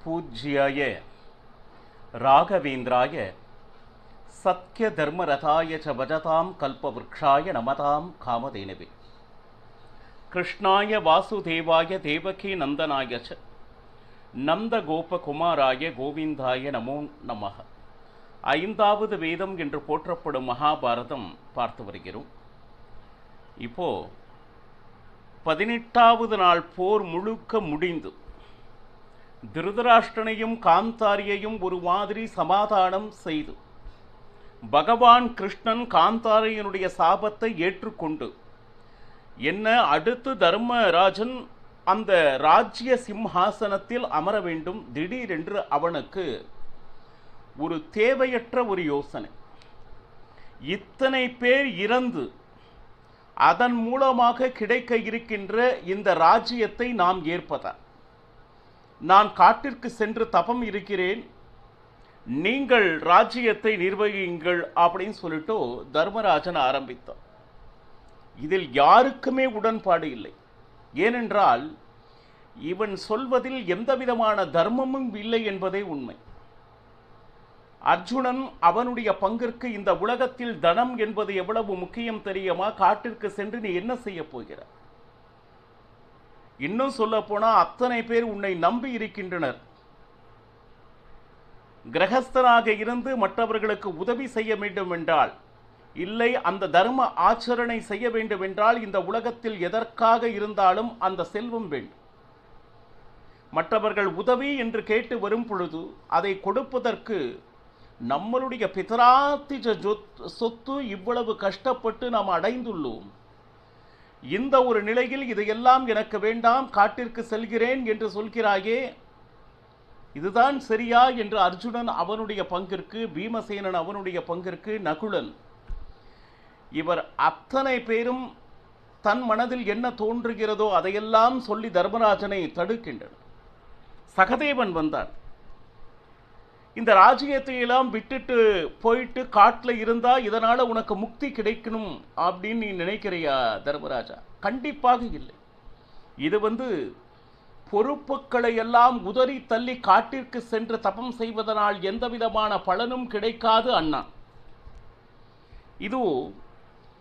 பூஜ்யாய ராகவேந்திராய சத்ய தர்மரதாய ச பஜதாம் கல்பவ்ருக்ஷாய நமதாம் காமதேனவே கிருஷ்ணாய வாசுதேவாய தேவகி நந்தனாய ச நந்த கோபகுமாராய கோவிந்தாய நமோ நமஹ. ஐந்தாவது வேதம் என்று போற்றப்படும் மகாபாரதம் பார்த்து வருகிறோம். இப்போ 18வது நாள் போர் முழுக்க முடிந்து திருதராஷ்டிரனையும் காந்தாரியையும் ஒரு மாதிரி சமாதானம் செய்து பகவான் கிருஷ்ணன் காந்தாரியனுடைய சாபத்தை ஏற்றுக்கொண்டு என்ன அடுத்து தர்மராஜன் அந்த ராஜ்ய சிம்ஹாசனத்தில் அமர வேண்டும். திடீரென்று அவனுக்கு ஒரு தேவையற்ற ஒரு யோசனை. இத்தனை பேர் இறந்து அதன் மூலமாக கிடைக்க இருக்கின்ற இந்த ராஜ்யத்தை நாம் ஏற்பதா? நான் காட்டிற்கு சென்று தபம் இருக்கிறேன், நீங்கள் ராஜ்யத்தை நிர்வகியுங்கள் அப்படின்னு சொல்லிட்டு தர்மராஜன் ஆரம்பித்தார். இதில் யாருக்குமே உடன்பாடு இல்லை. ஏனென்றால் இவன் சொல்வதில் எந்த விதமான தர்மமும் இல்லை என்பதே உண்மை. அர்ஜுனன் அவனுடைய பங்கிற்கு இந்த உலகத்தில் தனம் என்பது எவ்வளவு முக்கியம் தெரியுமா? காட்டிற்கு சென்று நீ என்ன செய்ய போகிறாய்? இன்னும் சொல்ல போனா அத்தனை பேர் உன்னை நம்பி இருக்கின்றனர். கிரகஸ்தனாக இருந்து மற்றவர்களுக்கு உதவி செய்ய வேண்டும் என்றால், இல்லை அந்த தர்ம ஆச்சரணை செய்ய வேண்டும் என்றால் இந்த உலகத்தில் எதற்காக இருந்தாலும் அந்த செல்வம் வேண்டும். மற்றவர்கள் உதவி என்று கேட்டு வரும் பொழுது அதை கொடுப்பதற்கு நம்மளுடைய பிதராத்திஜ சொத்து இவ்வளவு கஷ்டப்பட்டு நாம் அடைந்துள்ளோம். இந்த ஒரு நிலையில் இதையெல்லாம் எனக்கு வேண்டாம், காட்டிற்கு செல்கிறேன் என்று சொல்கிறாயே, இதுதான் சரியா என்று அர்ஜுனன் அவனுடைய பங்கிற்கு, பீமசேனன் அவனுடைய பங்கிற்கு, நகுலன் இவர் அத்தனை பேரும் தன் மனதில் என்ன தோன்றுகிறதோ அதையெல்லாம் சொல்லி தர்மராஜனை தடுக்கின்றனர். சகதேவன் வந்தான். இந்த ராஜ்யத்தை எல்லாம் விட்டுட்டு போயிட்டு காட்டில் இருந்தா இதனால உனக்கு முக்தி கிடைக்கணும் அப்படின்னு நீ நினைக்கிறியா தர்மராஜா? கண்டிப்பாக இல்லை. இது பொறுப்புகளை எல்லாம் உதறி தள்ளி காட்டிற்கு சென்று தபம் செய்வதனால் எந்த விதமான பலனும் கிடைக்காது அண்ணா. இது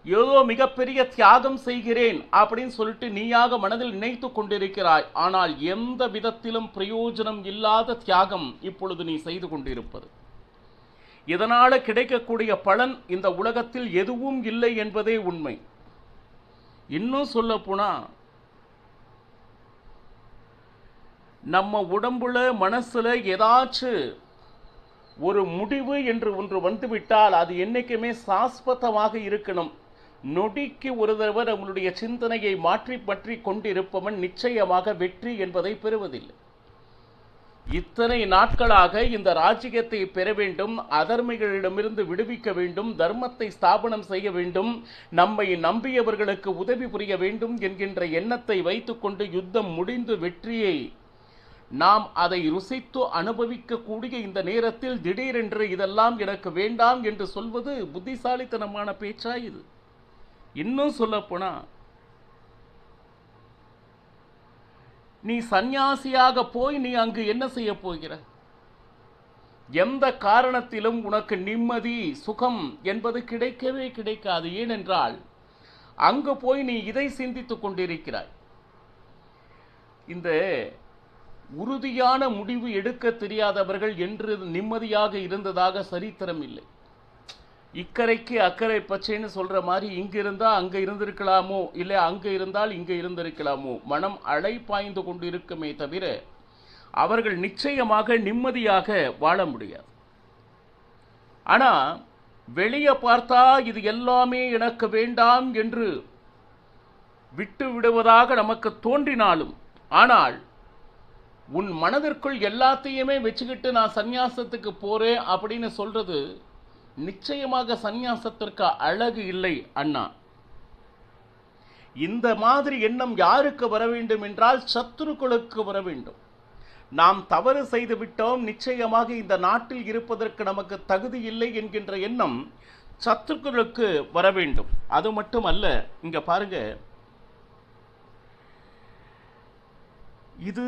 ஏதோ மிகப்பெரிய தியாகம் செய்கிறேன் அப்படின்னு சொல்லிட்டு நீயாக மனதில் நினைத்து கொண்டிருக்கிறாய். ஆனால் எந்த விதத்திலும் பிரயோஜனம் இல்லாத தியாகம் இப்பொழுது நீ செய்து கொண்டிருப்பது. இதனால கிடைக்கக்கூடிய பலன் இந்த உலகத்தில் எதுவும் இல்லை என்பதே உண்மை. இன்னும் சொல்ல போனா நம்ம உடம்புல மனசுல ஏதாச்சும் ஒரு முடிவு என்று ஒன்று வந்துவிட்டால் அது என்னைக்குமே சாஸ்வதமாக இருக்கணும். நொடிக்கு ஒரு தடவை நம்மளுடைய சிந்தனையை மாற்றி பற்றி கொண்டிருப்பவன் நிச்சயமாக வெற்றி என்பதை பெறுவதில்லை. இத்தனை நாட்களாக இந்த ராஜ்யத்தை பெற வேண்டும், அதர்மிகளிடமிருந்து விடுவிக்க வேண்டும், தர்மத்தை ஸ்தாபனம் செய்ய வேண்டும், நம்மை நம்பியவர்களுக்கு உதவி புரிய வேண்டும் என்கின்ற எண்ணத்தை வைத்துக்கொண்டு யுத்தம் முடிந்து வெற்றியை நாம் அதை ருசித்து அனுபவிக்கக்கூடிய இந்த நேரத்தில் திடீரென்று இதெல்லாம் எனக்கு வேண்டாம் என்று சொல்வது புத்திசாலித்தனமான பேச்சா இது? இன்னும் சொல்ல போனா நீ சந்நியாசியாக போய் நீ அங்கு என்ன செய்ய போகிற? எந்த காரணத்திலும் உனக்கு நிம்மதி சுகம் என்பது கிடைக்கவே கிடைக்காது. ஏனென்றால் அங்கு போய் நீ இதை சிந்தித்துக் கொண்டிருக்கிறாய். இந்த உறுதியான முடிவு எடுக்க தெரியாதவர்கள் என்று நிம்மதியாக இருந்ததாக சரித்திரம் இல்லை. இக்கரைக்கு அக்கறை பச்சைன்னு சொல்ற மாதிரி இங்க இருந்தா அங்க இருந்திருக்கலாமோ, இல்லை அங்க இருந்தால் இங்க இருந்திருக்கலாமோ, மனம் அலைப்பாய்ந்து கொண்டு இருக்குமே தவிர அவர்கள் நிச்சயமாக நிம்மதியாக வாழ முடியாது. ஆனா வெளியே பார்த்தா இது எல்லாமே எனக்கு வேண்டாம் என்று விட்டு விடுவதாக நமக்கு தோன்றினாலும், ஆனால் உன் மனதிற்குள் எல்லாத்தையுமே வச்சுக்கிட்டு நான் சந்நியாசத்துக்கு போறேன் அப்படின்னு சொல்றது நிச்சயமாக சந்நியாசத்திற்கு அழகு இல்லை அண்ணா. இந்த மாதிரி எண்ணம் யாருக்கு வர வேண்டும் என்றால் சத்துருக்களுக்கு வர வேண்டும். நாம் தவறு செய்து விட்டோம், நிச்சயமாக இந்த நாட்டில் இருப்பதற்கு நமக்கு தகுதி இல்லை என்கின்ற எண்ணம் சத்துருக்களுக்கு வர வேண்டும். அது மட்டுமல்ல, இங்க பாருங்க, இது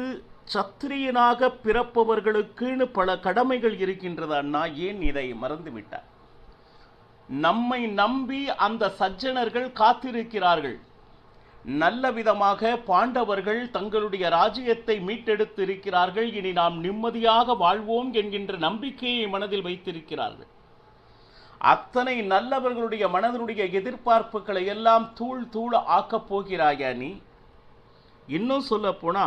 சத்திரியனாக பிறப்பவர்களுக்குன்னு பல கடமைகள் இருக்கின்றது அண்ணா, ஏன் இதை மறந்துவிட்டார்? நம்மை நம்பி அந்த சஜ்ஜனர்கள் காத்திருக்கிறார்கள். நல்ல விதமாக பாண்டவர்கள் தங்களுடைய ராஜ்யத்தை மீட்டெடுத்து இருக்கிறார்கள். இனி நாம் நிம்மதியாக வாழ்வோம் என்கின்ற நம்பிக்கையை மனதில் வைத்திருக்கிறார்கள். அத்தனை நல்லவர்களுடைய மனதினுடைய எதிர்பார்ப்புகளை எல்லாம் தூள் தூள் ஆக்கப் போகிறாயா நீ? இன்னும் சொல்ல போனா,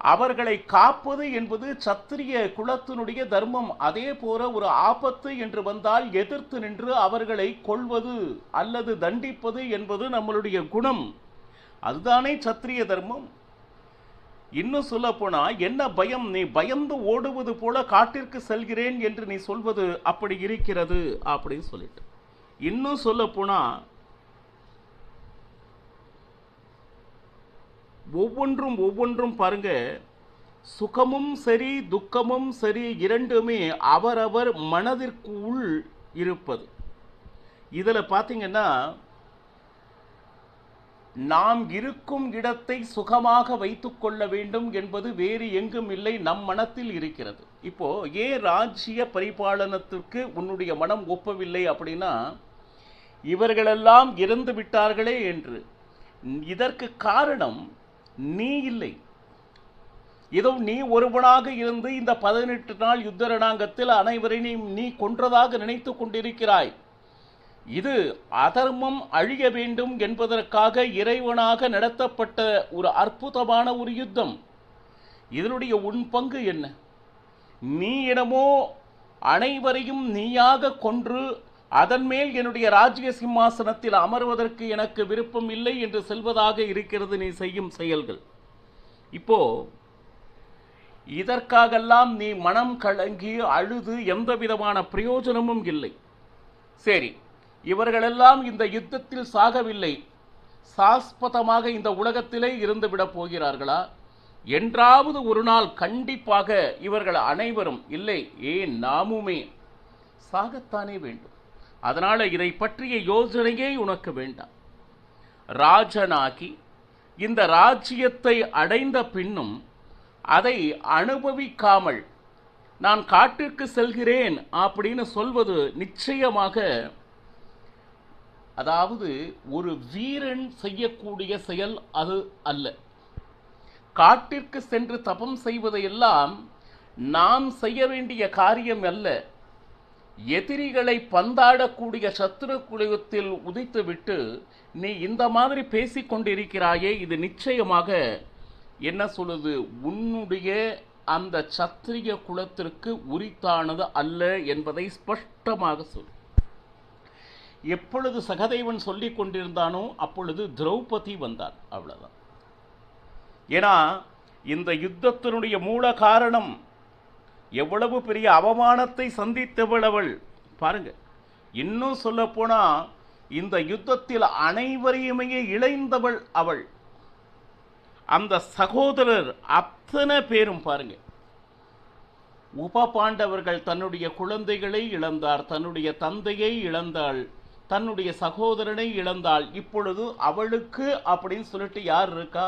அவர்களை காப்பது என்பது சத்திரிய குலத்தினுடைய தர்மம். அதே போல ஒரு ஆபத்து என்று வந்தால் எதிர்த்து நின்று அவர்களை கொல்வது அல்லது தண்டிப்பது என்பது நம்மளுடைய குணம். அதுதானே சத்திரிய தர்மம். இன்னும் சொல்ல போனா, என்ன பயம், நீ பயந்து ஓடுவது போல காட்டிற்கு செல்கிறேன் என்று நீ சொல்வது அப்படி இருக்கிறது அப்படின்னு சொல்லிட்டு. இன்னும் சொல்ல போனா, ஒவ்வொன்றும் பாருங்க, சுகமும் சரி துக்கமும் சரி இரண்டுமே அவரவர் மனதிற்கு உள் இருப்பது. இதில் பார்த்தீங்கன்னா, நாம் இருக்கும் இடத்தை சுகமாக வைத்துக் கொள்ள வேண்டும் என்பது வேறு எங்கும் இல்லை, நம் மனத்தில் இருக்கிறது. இப்போ ஏன் ராஜ்ய பரிபாலனத்திற்கு உன்னுடைய மனம் ஒப்பவில்லை அப்படின்னா, இவர்களெல்லாம் இறந்து விட்டார்களே என்று. இதற்கு காரணம் நீ இல்லை. இதோ நீ ஒருவனாக இருந்து இந்த 18 நாள் யுத்த ரணாங்கத்தில் அனைவரையும் நீ கொன்றதாக நினைத்து கொண்டிருக்கிறாய். இது அதர்மம் அழிய வேண்டும் என்பதற்காக இறைவனாக நடத்தப்பட்ட ஒரு அற்புதமான ஒரு யுத்தம். இதனுடைய உன் பங்கு என்ன? நீ இடமோ அனைவரையும் நீயாக கொன்று அதன் மேல் என்னுடைய ராஜ்ய சிம்மாசனத்தில் அமர்வதற்கு எனக்கு விருப்பம் இல்லை என்று செல்வதாக இருக்கிறது நீ செய்யும் செயல்கள். இப்போ இதற்காகெல்லாம் நீ மனம் கலங்கி அழுது எந்த விதமான பிரயோஜனமும் இல்லை. சரி, இவர்களெல்லாம் இந்த யுத்தத்தில் சாகவில்லை, சாஸ்வதமாக இந்த உலகத்திலே இருந்து விட போகிறார்களா? என்றாவது ஒரு நாள் கண்டிப்பாக இவர்கள் அனைவரும் இல்லை, ஏன் நாமுமே சாகத்தானே வேண்டும். அதனால இதை பற்றிய யோசனையே உனக்கு வேண்டாம். ராஜனாகி இந்த ராஜ்யத்தை அடைந்த பின்னும் அதை அனுபவிக்காமல் நான் காட்டிற்கு செல்கிறேன் அப்படின்னு சொல்வது நிச்சயமாக, அதாவது ஒரு வீரன் செய்யக்கூடிய செயல் அது அல்ல. காட்டிற்கு சென்று தபம் செய்வதையெல்லாம் நாம் செய்ய வேண்டிய காரியம் அல்ல. எதிரிகளை பந்தாடக்கூடிய சத்துரு குலத்தில் உதித்துவிட்டு நீ இந்த மாதிரி பேசிக்கொண்டிருக்கிறாயே, இது நிச்சயமாக என்ன சொல்லுது, உன்னுடைய அந்த சத்திரிய குலத்திற்கு உரித்தானது அல்ல என்பதை ஸ்பஷ்டமாக சொல்லு. எப்பொழுது சகதேவன் சொல்லிக் கொண்டிருந்தானோ அப்பொழுது திரௌபதி வந்தாள், அவ்வளவுதான். ஏன்னா இந்த யுத்தத்தினுடைய மூல காரணம் எவ்வளவு பெரிய அவமானத்தை சந்தித்தவள் அவள் பாருங்க. இன்னும் சொல்ல போனா, இந்த யுத்தத்தில் அனைவரையுமே இழைந்தவள் அவள். அந்த சகோதரர் அத்தனை பேரும் பாருங்க, உப பாண்டவர்கள் தன்னுடைய குழந்தைகளை இழந்தார், தன்னுடைய தந்தையை இழந்தாள், தன்னுடைய சகோதரனை இழந்தாள். இப்பொழுது அவளுக்கு அப்படின்னு சொல்லிட்டு யார் இருக்கா?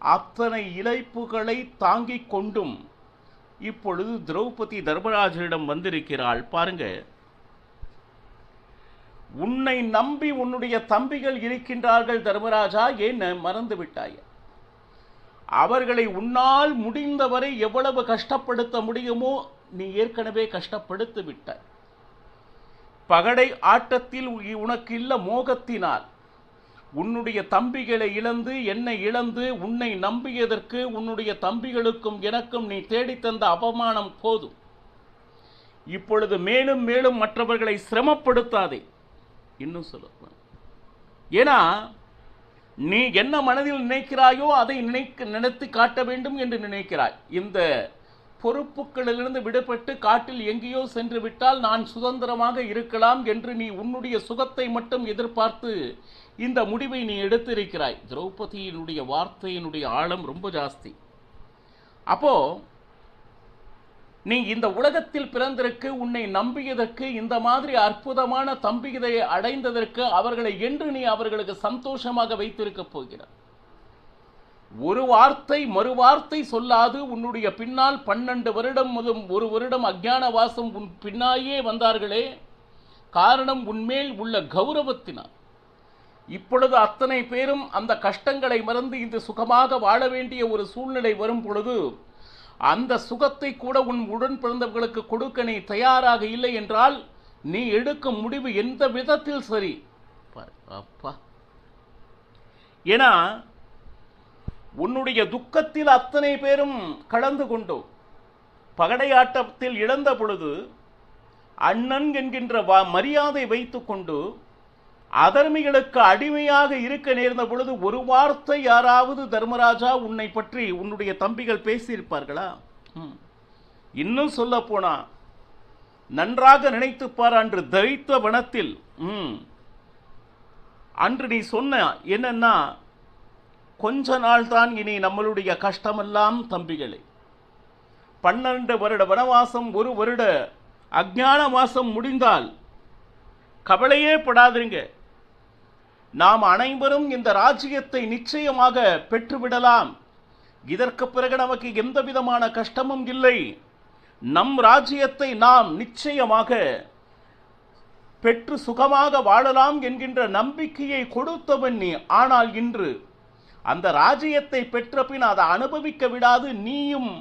அத்தனை இழப்புகளை தாங்கிக் கொண்டும் இப்பொழுது திரௌபதி தர்மராஜரிடம் வந்திருக்கிறாள். பாருங்க, உன்னை நம்பி உன்னுடைய தம்பிகள் இருக்கின்றார்கள் தர்மராஜா, ஏன் மறந்து விட்டாய்? அவர்களை உன்னால் முடிந்தவரை எவ்வளவு கஷ்டப்படுத்த முடியுமோ நீ ஏற்கனவே கஷ்டப்படுத்தி விட்டாய். பகடை ஆட்டத்தில் உனக்கு இல்ல மோகத்தினால் உன்னுடைய தம்பிகளை இழந்து என்னை இழந்து உன்னை நம்பியதற்கு உன்னுடைய தம்பிகளுக்கும் எனக்கும் நீ தேடித்தந்த அவமானம் போதும். இப்பொழுது மேலும் மேலும் மற்றவர்களை சிரமப்படுத்தாதே. இன்னும் சொல்ல, ஏன்னா நீ என்ன மனதில் நினைக்கிறாயோ அதை நினைத்து காட்ட வேண்டும் என்று நினைக்கிறாய். இந்த பொறுப்புகளிலிருந்து விடுபட்டு காட்டில் எங்கேயோ சென்று விட்டால் நான் சுதந்திரமாக இருக்கலாம் என்று நீ உன்னுடைய சுகத்தை மட்டும் எதிர்பார்த்து இந்த முடிவை நீ எடுத்திருக்கிறாய். திரௌபதியினுடைய வார்த்தையினுடைய ஆழம் ரொம்ப ஜாஸ்தி. அப்போ நீ இந்த உலகத்தில் பிறந்திருக்கு, உன்னை நம்பியதற்கு, இந்த மாதிரி அற்புதமான தம்பிகளை அடைந்ததற்கு அவர்களை என்று நீ அவர்களுக்கு சந்தோஷமாக வைத்திருக்க போகிறார். ஒரு வார்த்தை மறுவார்த்தை சொல்லாது உன்னுடைய பின்னால் 12 வருடம் முதல் 1 வருடம் அஞ்ஞான வாசம் உன் பின்னாயே வந்தார்களே, காரணம் உன்மேல் உள்ள கௌரவத்தினால். இப்பொழுது அத்தனை பேரும் அந்த கஷ்டங்களை மறந்து இந்த சுகமாக வாழ வேண்டிய ஒரு சூழ்நிலை வரும் பொழுது அந்த சுகத்தை கூட உன் உடன் பிறந்தவர்களுக்கு கொடுக்க நீ தயாராக இல்லை என்றால் நீ எடுக்கும் முடிவு எந்த விதத்தில் சரி? அப்பா, ஏன்னா உன்னுடைய துக்கத்தில் அத்தனை பேரும் கலந்து கொண்டோம். பகடையாட்டத்தில் இழந்த பொழுது அண்ணன் என்கின்ற மரியாதை வைத்துக்கொண்டு அதர்மிகளுக்கு அடிமையாக இருக்க நேர்ந்த பொழுது ஒரு வார்த்தை யாராவது தர்மராஜா உன்னை பற்றி உன்னுடைய தம்பிகள் பேசியிருப்பார்களா? இன்னும் சொல்ல போனா நன்றாக நினைத்துப்பார், அன்று தைத்த வனத்தில் அன்று நீ சொன்ன என்னன்னா, கொஞ்ச நாள் தான் இனி நம்மளுடைய கஷ்டமெல்லாம் தம்பிகளே. 12 வருட வனவாசம் 1 வருட அஞ்ஞான வாசம் முடிந்தால் கவலையே படாதீங்க, நாம் அனைவரும் இந்த ராஜ்யத்தை நிச்சயமாக பெற்றுவிடலாம். இதற்கு பிறகு நமக்கு எந்த விதமான கஷ்டமும் இல்லை. நம் ராஜ்யத்தை நாம் நிச்சயமாக பெற்று சுகமாக வாழலாம் என்கின்ற நம்பிக்கையை கொடுத்தவன் நீ. ஆனால் இன்று அந்த ராஜ்யத்தை பெற்ற பின் அதை அனுபவிக்க விடாது நீயும்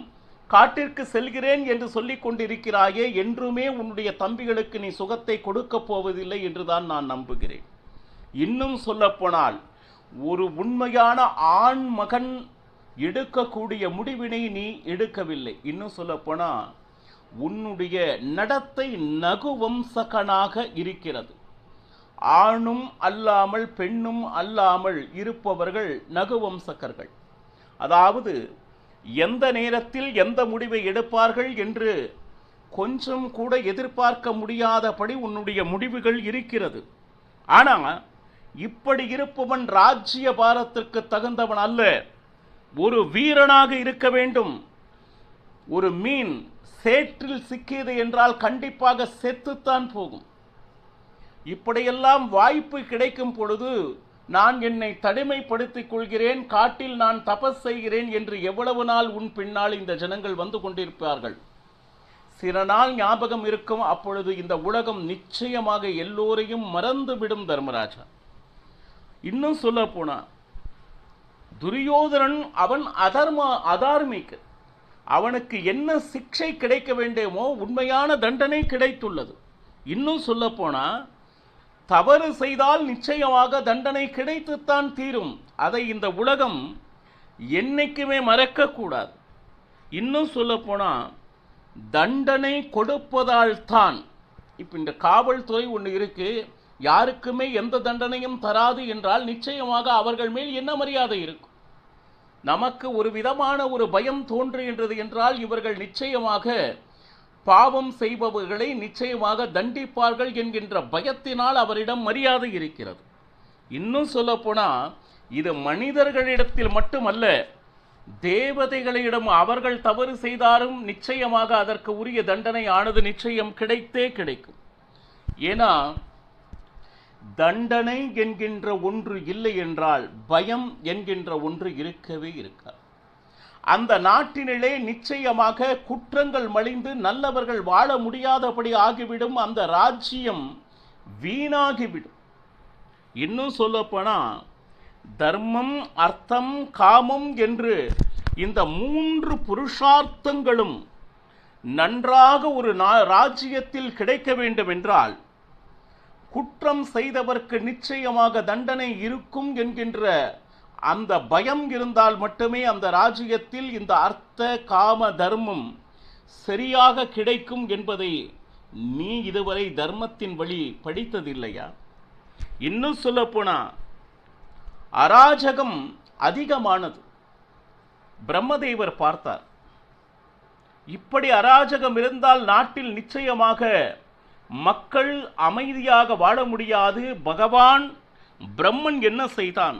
காட்டிற்கு செல்கிறேன் என்று சொல்லிக் கொண்டிருக்கிறாயே, என்றுமே உன்னுடைய தம்பிகளுக்கு நீ சுகத்தை கொடுக்க போவதில்லை என்றுதான் நான் நம்புகிறேன். இன்னும் சொல்லப்போனால் ஒரு உண்மையான ஆண் மகன் எடுக்கக்கூடிய முடிவினை நீ எடுக்கவில்லை. இன்னும் சொல்லப்போனால் உன்னுடைய நடத்தை நகுவம்சகனாக இருக்கிறது. ஆணும் அல்லாமல் பெண்ணும் அல்லாமல் இருப்பவர்கள் நகுவம்சகர்கள். அதாவது எந்த நேரத்தில் எந்த முடிவை எடுப்பார்கள் என்று கொஞ்சம் கூட எதிர்பார்க்க முடியாதபடி உன்னுடைய முடிவுகள் இருக்கிறது. ஆனால் இப்படி இருப்பவன் ராஜ்ய பாரத்திற்கு தகுந்தவன் அல்ல. ஒரு வீரனாக இருக்க வேண்டும். ஒரு மீன் சேற்றில் சிக்கியது என்றால் கண்டிப்பாக செத்துத்தான் போகும். இப்படியெல்லாம் வாய்ப்பு கிடைக்கும் பொழுது நான் என்னை தனிமைப்படுத்திக் கொள்கிறேன், காட்டில் நான் தபஸ் செய்கிறேன் என்று எவ்வளவு நாள் உன் பின்னால் இந்த ஜனங்கள் வந்து கொண்டிருப்பார்கள். சில நாள் ஞாபகம் இருக்கும், அப்பொழுது இந்த உலகம் நிச்சயமாக எல்லோரையும் மறந்துவிடும் தர்மராஜா. இன்னும் சொல்ல போனா துரியோதனன் அவன் அதார்மிக, அவனுக்கு என்ன சிக்ஷை கிடைக்க வேண்டுமோ உண்மையான தண்டனை கிடைத்துள்ளது. இன்னும் சொல்ல போனா தவறு செய்தால் நிச்சயமாக தண்டனை கிடைத்துத்தான் தீரும். அதை இந்த உலகம் என்னைக்குமே மறக்கக்கூடாது. இன்னும் சொல்ல போனா தண்டனை கொடுப்பதால் தான் இப்போ இந்த காவல்துறை ஒன்று இருக்கு, யாருக்குமே எந்த தண்டனையும் தராது என்றால் நிச்சயமாக அவர்கள் மேல் என்ன மரியாதை இருக்கும்? நமக்கு ஒரு விதமான ஒரு பயம் தோன்றுகின்றது என்றால் இவர்கள் நிச்சயமாக பாவம் செய்பவர்களை நிச்சயமாக தண்டிப்பார்கள் என்கின்ற பயத்தினால் அவரிடம் மரியாதை இருக்கிறது. இன்னும் சொல்ல போனா இது மனிதர்களிடத்தில் மட்டுமல்ல, தேவதைகளிடம் அவர்கள் தவறு செய்தாலும் நிச்சயமாக அதற்கு உரிய தண்டனை ஆனது நிச்சயம் கிடைத்தே கிடைக்கும். ஏன்னா தண்டனை என்கின்ற ஒன்று இல்லை என்றால் பயம் என்கின்ற ஒன்று இருக்கவே இருக்காது. அந்த நாட்டினிலே நிச்சயமாக குற்றங்கள் மலிந்து நல்லவர்கள் வாழ முடியாதபடி ஆகிவிடும். அந்த ராஜ்யம் வீணாகிவிடும். இன்னும் சொல்லப்போனா தர்மம், அர்த்தம், காமம் என்று இந்த 3 புருஷார்த்தங்களும் நன்றாக ஒரு ராஜ்யத்தில் கிடைக்க வேண்டும் என்றால் குற்றம் செய்தவர்க்கு நிச்சயமாக தண்டனை இருக்கும் என்கின்ற அந்த பயம் இருந்தால் மட்டுமே அந்த ராஜ்யத்தில் இந்த அர்த்த காம தர்மம் சரியாக கிடைக்கும் என்பதை நீ இதுவரை தர்மத்தின் வழி படித்ததில்லையா? இன்னும் சொல்ல போனா அராஜகம் அதிகமானது. பிரம்மதேவர் பார்த்தார், இப்படி அராஜகம் இருந்தால் நாட்டில் நிச்சயமாக மக்கள் அமைதியாக வாழ முடியாது. பகவான் பிரம்மன் என்ன செய்தான்?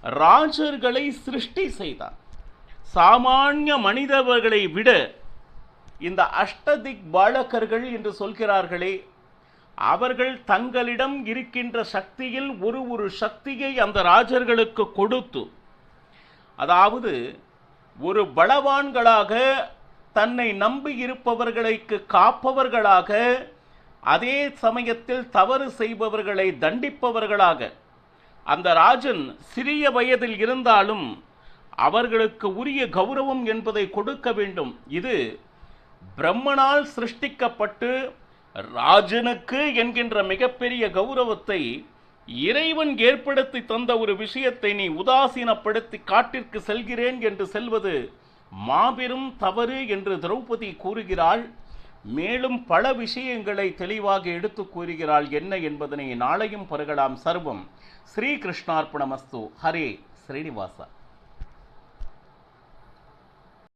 ராஜர்களை சிருஷ்டி செய்தான். சாமானிய மனிதர்களை விட இந்த அஷ்டதிக் பாலகர்கள் என்று சொல்கிறார்களே, அவர்கள் தங்களிடம் இருக்கின்ற சக்தியில் ஒரு சக்தியை அந்த ராஜர்களுக்கு கொடுத்து அதாவது ஒரு பலவான்களாக, தன்னை நம்பி இருப்பவர்களுக்கு காப்பவர்களாக, அதே சமயத்தில் தவறு செய்பவர்களை தண்டிப்பவர்களாக அந்த ராஜன் சிறிய வயதில் இருந்தாலும் அவர்களுக்கு உரிய கௌரவம் என்பதை கொடுக்க வேண்டும். இது பிரம்மனால் சிருஷ்டிக்கப்பட்டு ராஜனுக்கு என்கின்ற மிகப்பெரிய கௌரவத்தை இறைவன் ஏற்படுத்தி தந்த ஒரு விஷயத்தை நீ உதாசீனப்படுத்தி காட்டிற்கு செல்கிறேன் என்று செல்வது மாபெரும் தவறு என்று திரௌபதி கூறுகிறாள். மேலும் பல விஷயங்களை தெளிவாக எடுத்து கூறுகிறாள். என்ன என்பதனை நாளையும் பருகலாம். சர்வம் ஸ்ரீ கிருஷ்ணார்ப்பணமஸ்து. ஹரே ஸ்ரீனிவாசா.